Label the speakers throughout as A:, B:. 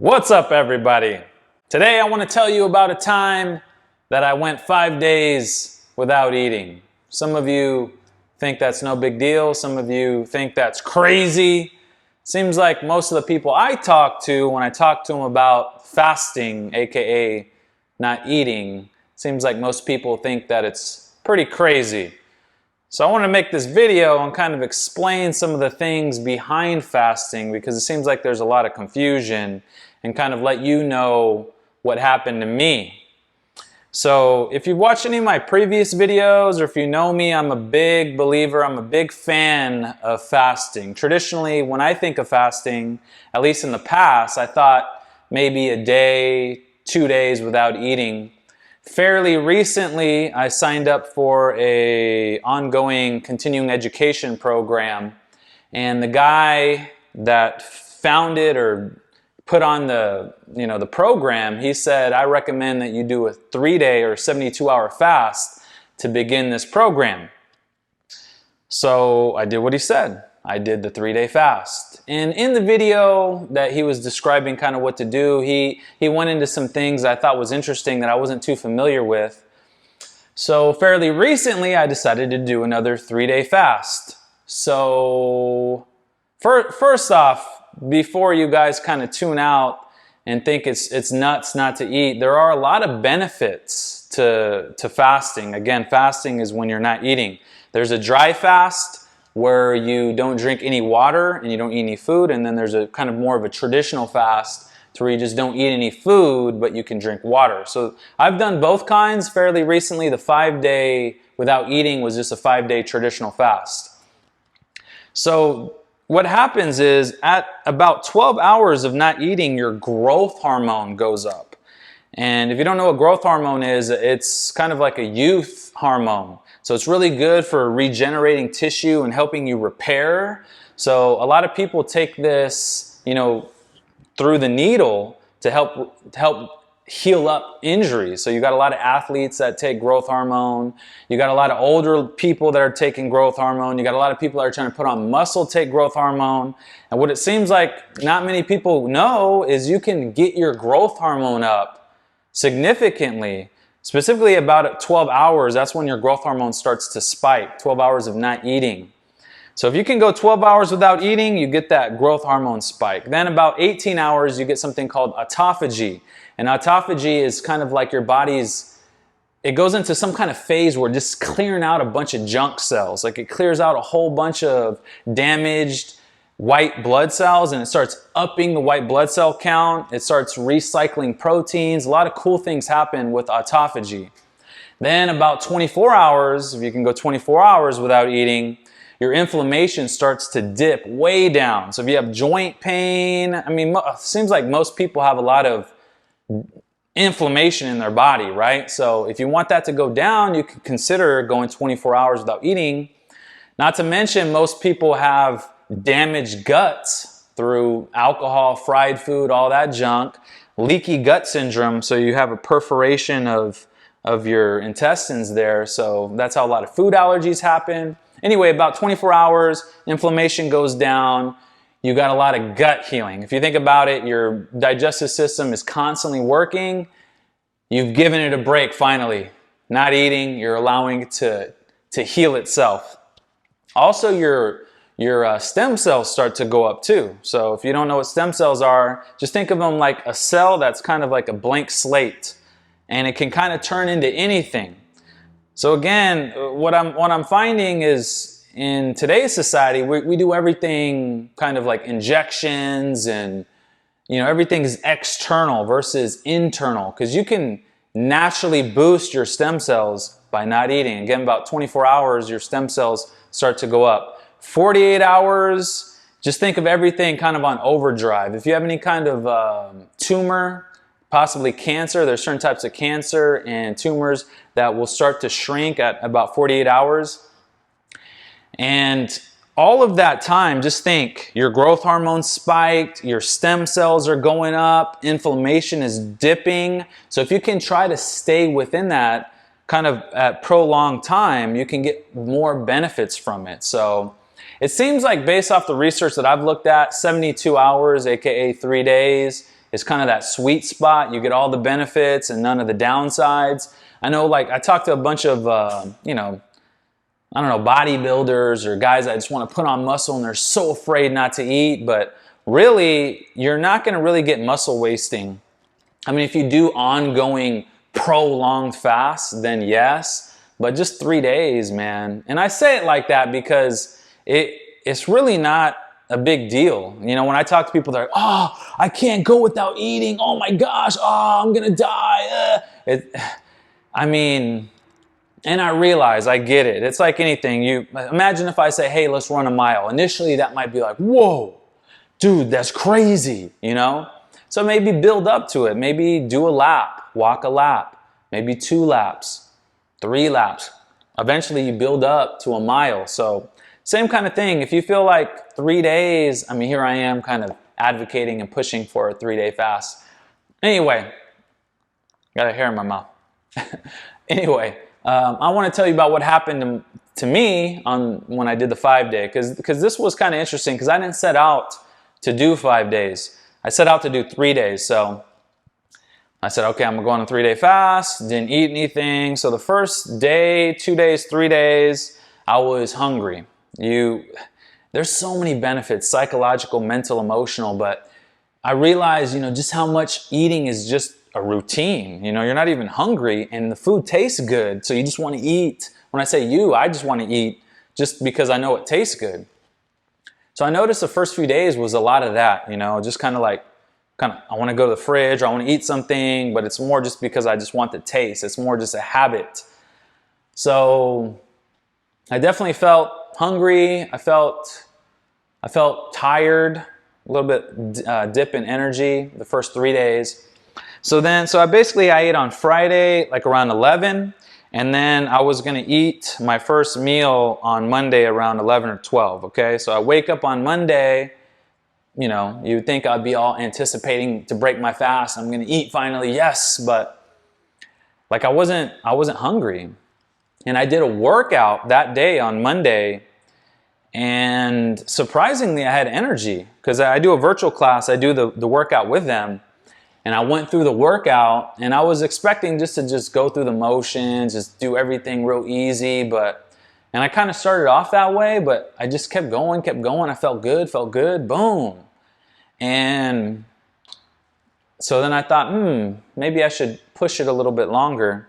A: What's up, everybody? Today I want to tell you about a time that I went 5 days without eating. Some of you think that's no big deal. Some of you think that's crazy. Seems like most of the people I talk to, when I talk to them about fasting, aka not eating, seems like most people think that it's pretty crazy. So I want to make this video and kind of explain some of the things behind fasting, because it seems like there's a lot of confusion, and kind of let you know what happened to me. So if you've watched any of my previous videos, or if you know me, I'm a big believer, I'm a big fan of fasting. Traditionally, when I think of fasting, at least in the past, I thought maybe a day, 2 days without eating. Fairly recently, I signed up for an ongoing continuing education program, and the guy that founded or put on the program, he said, I recommend that you do a 3-day or 72-hour fast to begin this program. So I did what he said. I did the 3-day fast. And in the video that he was describing kind of what to do, he went into some things I thought was interesting that I wasn't too familiar with. So fairly recently, I decided to do another 3-day fast. So first off, before you guys kind of tune out and think it's nuts not to eat, there are a lot of benefits to fasting. Again, fasting is when you're not eating. There's a dry fast where you don't drink any water and you don't eat any food, and then there's a kind of more of a traditional fast to where you just don't eat any food but you can drink water. So I've done both kinds fairly recently. The 5-day without eating was just a 5-day traditional fast. So what happens is at about 12 hours of not eating, your growth hormone goes up. And if you don't know what growth hormone is, it's kind of like a youth hormone. So it's really good for regenerating tissue and helping you repair. So a lot of people take this, through the needle to help heal up injuries. So you got a lot of athletes that take growth hormone. You got a lot of older people that are taking growth hormone. You got a lot of people that are trying to put on muscle take growth hormone. And what it seems like not many people know is you can get your growth hormone up significantly. Specifically about 12 hours, that's when your growth hormone starts to spike, 12 hours of not eating. So if you can go 12 hours without eating, you get that growth hormone spike. Then about 18 hours, you get something called autophagy. And autophagy is kind of like your body's, it goes into some kind of phase where it's just clearing out a bunch of junk cells. Like it clears out a whole bunch of damaged white blood cells, and it starts upping the white blood cell count. It starts recycling proteins. A lot of cool things happen with autophagy. Then about 24 hours, if you can go 24 hours without eating, your inflammation starts to dip way down. So if you have joint pain, it seems like most people have a lot of inflammation in their body, right? So if you want that to go down, you can consider going 24 hours without eating. Not to mention, most people have damaged guts through alcohol, fried food, all that junk, leaky gut syndrome. So you have a perforation of your intestines there. So that's how a lot of food allergies happen. Anyway, about 24 hours, inflammation goes down. You got a lot of gut healing. If you think about it, your digestive system is constantly working. You've given it a break finally. Not eating, you're allowing it to heal itself. Also, your stem cells start to go up too. So if you don't know what stem cells are, just think of them like a cell that's kind of like a blank slate, and it can kind of turn into anything. So again, what I'm finding is in today's society, we do everything kind of like injections, and everything is external versus internal, because you can naturally boost your stem cells by not eating. Again, about 24 hours, your stem cells start to go up. 48 hours, just think of everything kind of on overdrive. If you have any kind of tumor, possibly cancer, there's certain types of cancer and tumors that will start to shrink at about 48 hours. And all of that time, just think, your growth hormone spiked, your stem cells are going up, inflammation is dipping. So if you can try to stay within that kind of at prolonged time, you can get more benefits from it. So it seems like, based off the research that I've looked at, 72 hours, aka 3 days, is kind of that sweet spot. You get all the benefits and none of the downsides. I know, like, I talked to a bunch of, you know, I don't know, bodybuilders or guys that just want to put on muscle and they're so afraid not to eat, but really, you're not going to really get muscle wasting. I mean, if you do ongoing prolonged fasts, then yes, but just 3 days, man. And I say it like that because it's really not a big deal. You know, when I talk to people, they're like, oh, I can't go without eating. Oh my gosh, oh, I'm going to die. I mean, and I realize, I get it. It's like anything. You imagine if I say, hey, let's run a mile. Initially, that might be like, whoa, dude, that's crazy, you know? So maybe build up to it. Maybe do a lap, walk a lap, maybe 2 laps, 3 laps. Eventually, you build up to a mile. So same kind of thing. If you feel like 3 days, I mean, here I am kind of advocating and pushing for a 3-day fast. Anyway, got a hair in my mouth. Anyway, I want to tell you about what happened to me when I did the 5-day, because this was kind of interesting because I didn't set out to do 5 days. I set out to do 3 days. So I said, okay, I'm going to go on a 3-day fast, didn't eat anything. So the first day, 2 days, 3 days, I was hungry. There's so many benefits, psychological, mental, emotional, but I realized, you know, just how much eating is just a routine. You know, you're not even hungry and the food tastes good, so you just want to eat. When I say I just want to eat just because I know it tastes good. So I noticed the first few days was a lot of that, you know, just kind of I want to go to the fridge or I want to eat something, but it's more just because I just want the taste. It's more just a habit. So I definitely felt hungry. I felt tired, a little bit dip in energy the first 3 days. So I ate on Friday, like around 11, and then I was going to eat my first meal on Monday around 11 or 12, okay? So I wake up on Monday, you know, you would think I'd be all anticipating to break my fast. I'm going to eat finally, yes, but like I wasn't hungry. And I did a workout that day on Monday, and surprisingly, I had energy because I do a virtual class. I do the workout with them. And I went through the workout and I was expecting to go through the motions, just do everything real easy. And I kind of started off that way, but I just kept going. I felt good, boom. And so then I thought, maybe I should push it a little bit longer.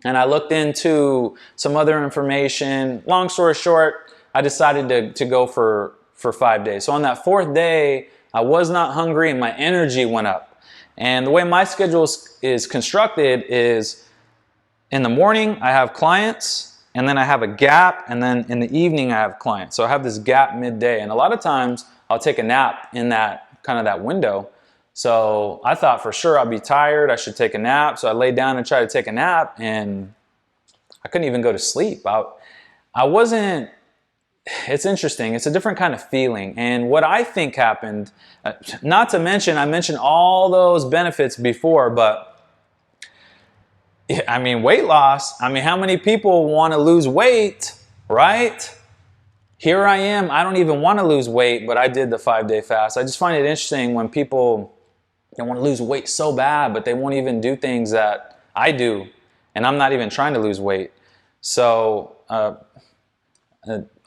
A: And I looked into some other information. Long story short, I decided to go for 5 days. So on that 4th day, I was not hungry and my energy went up. And the way my schedule is constructed is in the morning I have clients, and then I have a gap, and then in the evening I have clients. So I have this gap midday, and a lot of times I'll take a nap in that window. So I thought for sure I'd be tired, I should take a nap. So I laid down and tried to take a nap, and I couldn't even go to sleep. I wasn't. It's interesting. It's a different kind of feeling. And what I think happened, not to mention, I mentioned all those benefits before, but I mean, weight loss, I mean, how many people want to lose weight, right? Here I am. I don't even want to lose weight, but I did the 5-day fast. I just find it interesting when people, they want to lose weight so bad, but they won't even do things that I do. And I'm not even trying to lose weight. So,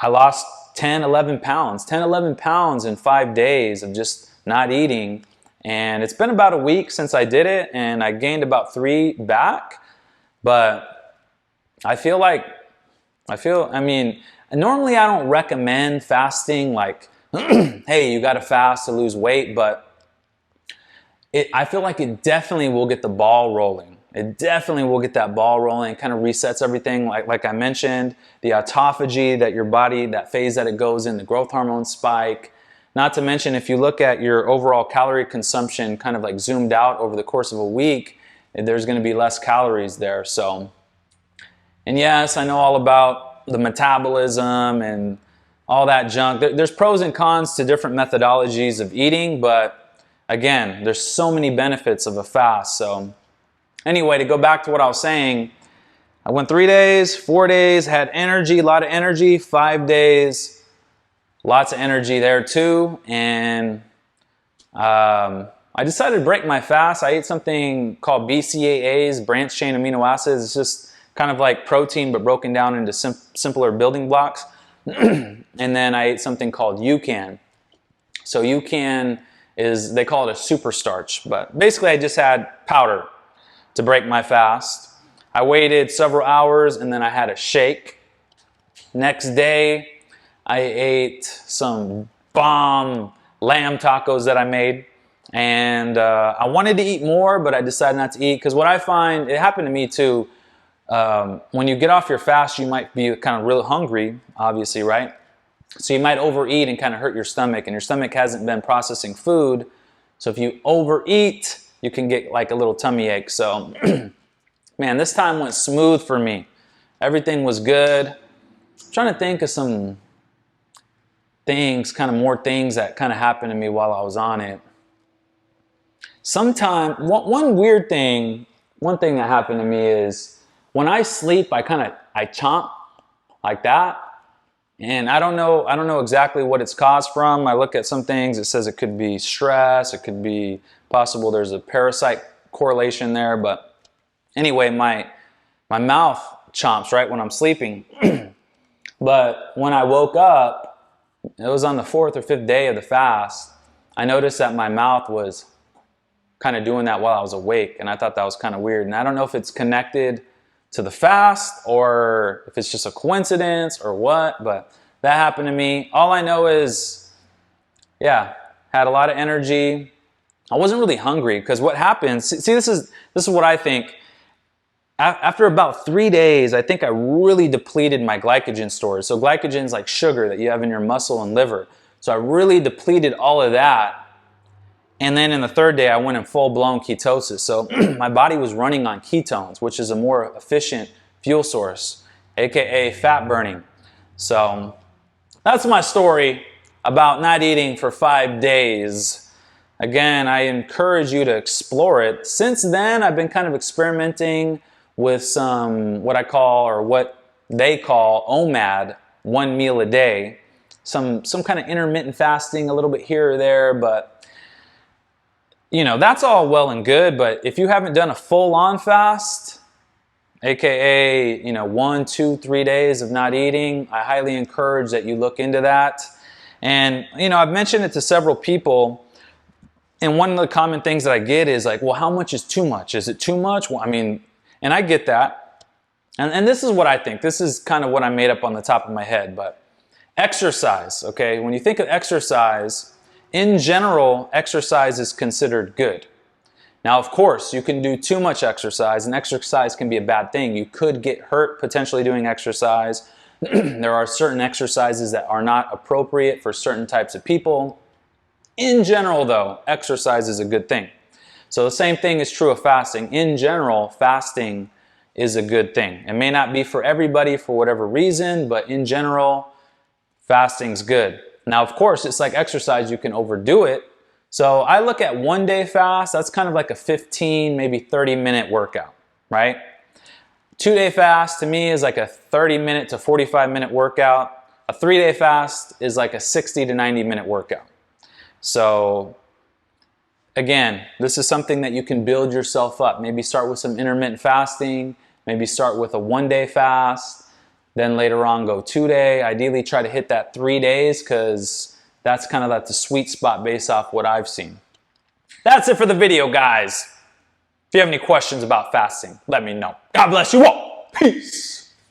A: I lost 10, 11 pounds in 5 days of just not eating. And it's been about a week since I did it, and I gained about 3 back. But I mean, normally I don't recommend fasting like, hey, you got to fast to lose weight, but I feel like it definitely will get the ball rolling. It definitely will get that ball rolling, kind of resets everything. Like I mentioned, the autophagy, that your body, that phase that it goes in, the growth hormone spike. Not to mention, if you look at your overall calorie consumption kind of like zoomed out over the course of a week, there's going to be less calories there. So, and yes, I know all about the metabolism and all that junk. There's pros and cons to different methodologies of eating, but again, there's so many benefits of a fast. So anyway, to go back to what I was saying, I went 3 days, 4 days, had energy, a lot of energy. 5 days, lots of energy there too. And I I decided to break my fast. I ate something called BCAAs, branched chain amino acids. It's just kind of like protein but broken down into simpler building blocks. And then I ate something called UCAN. So UCAN is, they call it a super starch, but basically I just had powder to break my fast. I waited several hours and then I had a shake. Next day I ate some bomb lamb tacos that I made, and I wanted to eat more, but I decided not to eat, because what I find, it happened to me too, when you get off your fast, you might be kind of real hungry, obviously, right? So you might overeat and kind of hurt your stomach, and your stomach hasn't been processing food. So if you overeat, you can get like a little tummy ache. So, man, this time went smooth for me. Everything was good. I'm trying to think of some things, kind of more things that kind of happened to me while I was on it. One weird thing, one thing that happened to me is when I sleep, I chomp like that. And I don't know exactly what it's caused from. I look at some things, it says it could be stress, it could be possible there's a parasite correlation there, but anyway, my mouth chomps right when I'm sleeping. But when I woke up, it was on the 4th or 5th day of the fast, I noticed that my mouth was kind of doing that while I was awake, and I thought that was kind of weird. And I don't know if it's connected to the fast or if it's just a coincidence or what, but that happened to me. All I know is, yeah, had a lot of energy. I wasn't really hungry, because what happens, see, this is what I think. After about 3 days, I think I really depleted my glycogen stores. So glycogen is like sugar that you have in your muscle and liver. So I really depleted all of that. And then in the 3rd day, I went in full-blown ketosis. So my body was running on ketones, which is a more efficient fuel source, aka fat burning. So that's my story about not eating for 5 days. Again, I encourage you to explore it. Since then, I've been kind of experimenting with some what they call OMAD, 1 meal a day. Some kind of intermittent fasting, a little bit here or there, but you know, that's all well and good. But if you haven't done a full-on fast, aka, you know, 1, 2, 3 days of not eating, I highly encourage that you look into that. And, you know, I've mentioned it to several people, and one of the common things that I get is like, well, how much is too much? Is it too much? Well, I mean, and I get that. And this is what I think. This is kind of what I made up on the top of my head. But exercise, okay? When you think of exercise, in general, exercise is considered good. Now, of course, you can do too much exercise, and exercise can be a bad thing. You could get hurt potentially doing exercise. There are certain exercises that are not appropriate for certain types of people. In general, though, exercise is a good thing. So the same thing is true of fasting. In general, fasting is a good thing. It may not be for everybody for whatever reason, but in general, fasting's good. Now, of course, it's like exercise, you can overdo it. So I look at 1 day fast, that's kind of like a 15, maybe 30-minute workout, right? 2 day fast to me is like a 30-minute to 45-minute workout. A 3 day fast is like a 60 to 90-minute workout. So again, this is something that you can build yourself up. Maybe start with some intermittent fasting, maybe start with a 1 day fast, then later on go 2 day. Ideally try to hit that 3 days, because that's kind of like the sweet spot based off what I've seen. That's it for the video, guys. If you have any questions about fasting, let me know. God bless you all. Peace.